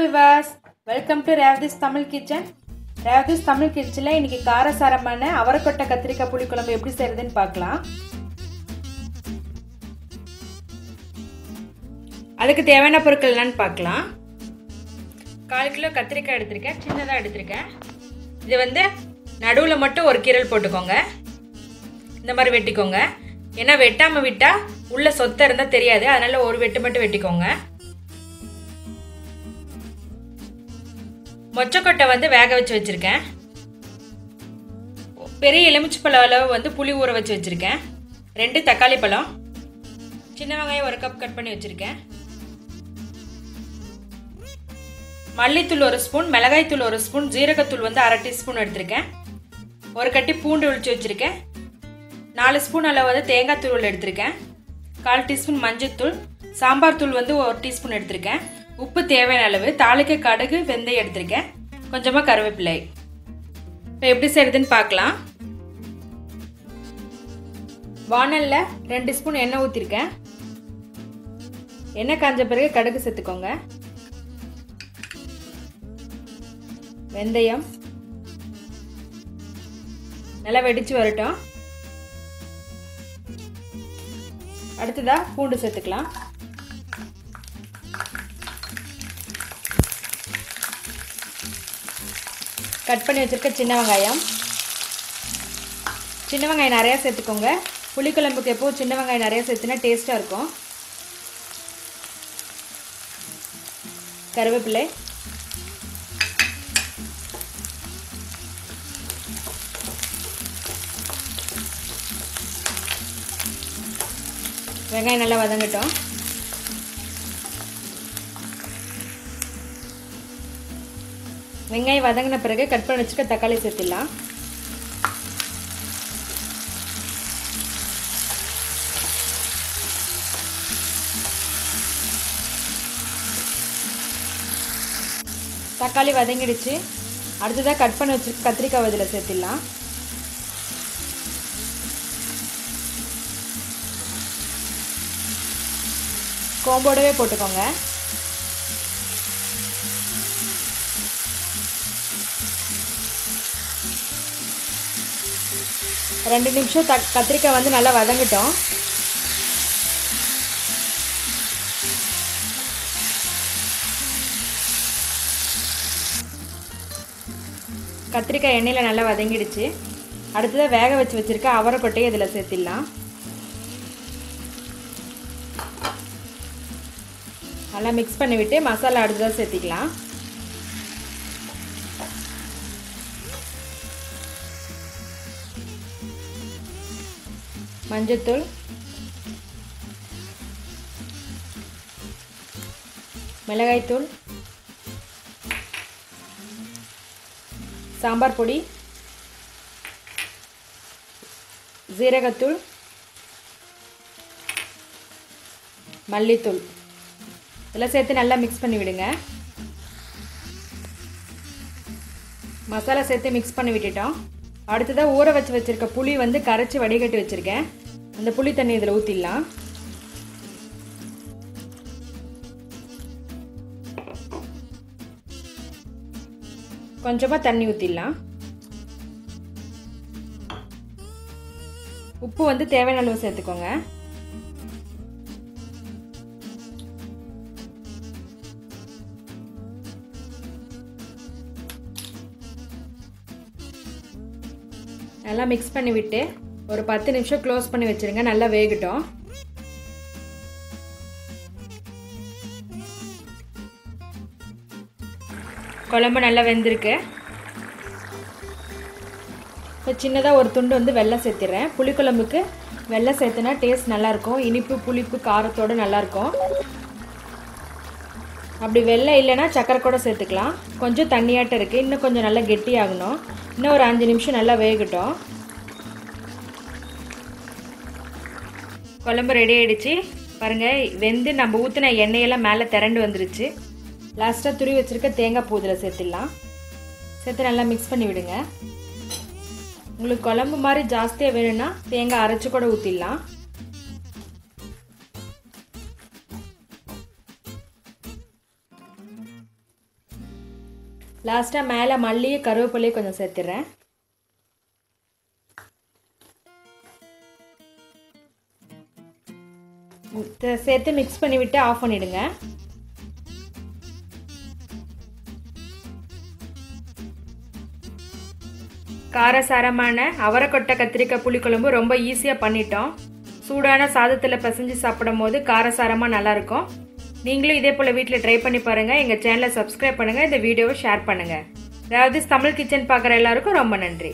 Vilas, welcome to Revathi's Tamil kitchen. Revathi's Tamil கிச்சனில் இன்றைக்கி காரசாரமான அவரைக்கொட்டை கத்திரிக்காய் புளிக்குழம்பு எப்படி செய்கிறதுன்னு பார்க்கலாம். அதுக்கு தேவையான பொருட்கள் என்னன்னு பார்க்கலாம். 1/4 கிலோ கத்திரிக்காய் எடுத்திருக்கேன், சின்னதாக எடுத்திருக்கேன். இது நடுவில் மட்டும் ஒரு கீரல் போட்டுக்கோங்க. இந்த மாதிரி வெட்டிக்கோங்க. ஏன்னா வெட்டாமல் விட்டால் உள்ள சொத்தை இருந்தால் தெரியாது, அதனால் ஒரு வெட்டு மட்டும் வெட்டிக்கோங்க. மொச்சக்கொட்டை வேக வச்சு வச்சுருக்கேன். பெரிய எலுமிச்சைப்பழ அளவு புளி ஊற வச்சு வச்சுருக்கேன். 2 தக்காளி பழம், சின்ன வெங்காயம் 1 கப் கட் பண்ணி வச்சுருக்கேன். மல்லித்தூள் 1 ஸ்பூன், மிளகாய்த்தூள் 1 ஸ்பூன், ஜீரகத்தூள் 1/2 டீஸ்பூன் எடுத்திருக்கேன். 1 கட்டி பூண்டு உளிச்சு வச்சுருக்கேன். 4 ஸ்பூன் அளவு தேங்காய் தூள் எடுத்திருக்கேன். 1/4 டீஸ்பூன் மஞ்சள்தூள், சாம்பார் தூள் 1 டீஸ்பூன் எடுத்திருக்கேன். உப்பு தேவையான அளவு, தாளிக்க கடுகு வெந்தயம் எடுத்திருக்கேன், கொஞ்சமாக கருவேப்பிலை. இப்போ எப்படி செய்யறதுன்னு பார்க்கலாம். வானலில் 2 ஸ்பூன் எண்ணெய் ஊற்றிருக்கேன். எண்ணெய் காஞ்ச பிறகு கடுகு சேர்த்துக்கோங்க. வெந்தயம் நல்லா வெடிச்சு வரட்டும். அடுத்ததா பூண்டு சேர்த்துக்கலாம். கட் பண்ணி வச்சுருக்க சின்ன வெங்காயம் நிறையா சேர்த்துக்கோங்க. புளிக்குழம்புக்கு எப்போது சின்ன வெங்காயம் நிறையா சேர்த்துனா டேஸ்ட்டாக இருக்கும். கருவேப்பிலை, வெங்காயம் நல்லா வதங்கட்டும். வெங்காயம் வதங்கின பிறகு கட் பண்ணி வச்சுக்க தக்காளி சேர்த்துடலாம். தக்காளி வதங்கிடுச்சு. அடுத்ததாக கட் பண்ணி வச்சுருக்க கத்திரிக்காய் இதில் சேர்த்துடலாம். கோம்போடவே போட்டுக்கோங்க. ரெண்டு நிமிஷம் கத்திரிக்காய் நல்லா வதங்கட்டும். கத்திரிக்காய் எண்ணெயில் நல்லா வதங்கிடுச்சு. அடுத்ததாக வேக வச்சு வச்சுருக்க அவரைக்கொட்டையை இதில் சேர்த்திடலாம். நல்லா மிக்ஸ் பண்ணிவிட்டு மசாலா அடுத்ததாக சேர்த்திக்கலாம். மஞ்சள்தூள், மிளகாய்த்தூள், சாம்பார் பொடி, ஜீரகத்தூள், மல்லித்தூள் இதெல்லாம் சேர்த்து நல்லா மிக்ஸ் பண்ணி விடுங்க. மசாலா சேர்த்து மிக்ஸ் பண்ணி விட்டுட்டோம். அடுத்ததாக ஊற வச்சு வச்சுருக்க புளி கரைச்சி வடிகட்டி வச்சுருக்கேன். அந்த புளி தண்ணி இதில் ஊற்றிடலாம். கொஞ்சமாக தண்ணி ஊற்றிடலாம். உப்பு தேவையான அளவு சேர்த்துக்கோங்க. நல்லா மிக்ஸ் பண்ணி விட்டு ஒரு 10 நிமிஷம் க்ளோஸ் பண்ணி வச்சுருங்க. நல்லா வேகட்டும். குழம்பு நல்லா வெந்திருக்கு. இப்போ சின்னதாக ஒரு துண்டு வெல்லம் சேர்த்துடுறேன். புளிக்குழம்புக்கு வெல்லம் சேர்த்துனா டேஸ்ட் நல்லாயிருக்கும். இனிப்பு புளிப்பு காரத்தோடு நல்லாயிருக்கும். அப்படி வெல்லம் இல்லைன்னா சக்கரை கூட சேர்த்துக்கலாம். கொஞ்சம் தண்ணியாட்டம் இருக்குது, இன்னும் கொஞ்சம் நல்லா கெட்டியாகணும். இன்னும் ஒரு 5 நிமிஷம் நல்லா வேகட்டும். குழம்பு ரெடி ஆகிடுச்சு. பாருங்கள், வெந்து நம்ம ஊற்றின எண்ணெயெல்லாம் மேலே திரண்டு வந்துருச்சு. லாஸ்ட்டாக துருவி வச்சுருக்க தேங்காய் பூ இதில் சேர்த்துடலாம். சேர்த்து நல்லா மிக்ஸ் பண்ணி விடுங்க. உங்களுக்கு குழம்பு மாதிரி ஜாஸ்தியாக வேணும்னா தேங்காய் அரைச்சி கூட ஊற்றிடலாம். லாஸ்ட்டாக மேலே மல்லியும் கருவேப்பிலையும் கொஞ்சம் சேர்த்துடுறேன். சேர்த்து மிக்ஸ் பண்ணிவிட்டு ஆஃப் பண்ணிவிடுங்க. காரசாரமான அவரைக்கொட்டை கத்திரிக்காய் புளிக்குழம்பு ரொம்ப ஈஸியாக பண்ணிட்டோம். சூடான சாதத்தில் பிசைஞ்சு சாப்பிடும் போது காரசாரமாக நல்லாயிருக்கும். நீங்களும் இதே போல் வீட்டில் ட்ரை பண்ணி பாருங்கள். எங்கள் சேனலை சப்ஸ்கிரைப் பண்ணுங்கள். இந்த வீடியோவை ஷேர் பண்ணுங்கள். அதாவது தமிழ் கிச்சன் பார்க்குற எல்லாருக்கும் ரொம்ப நன்றி.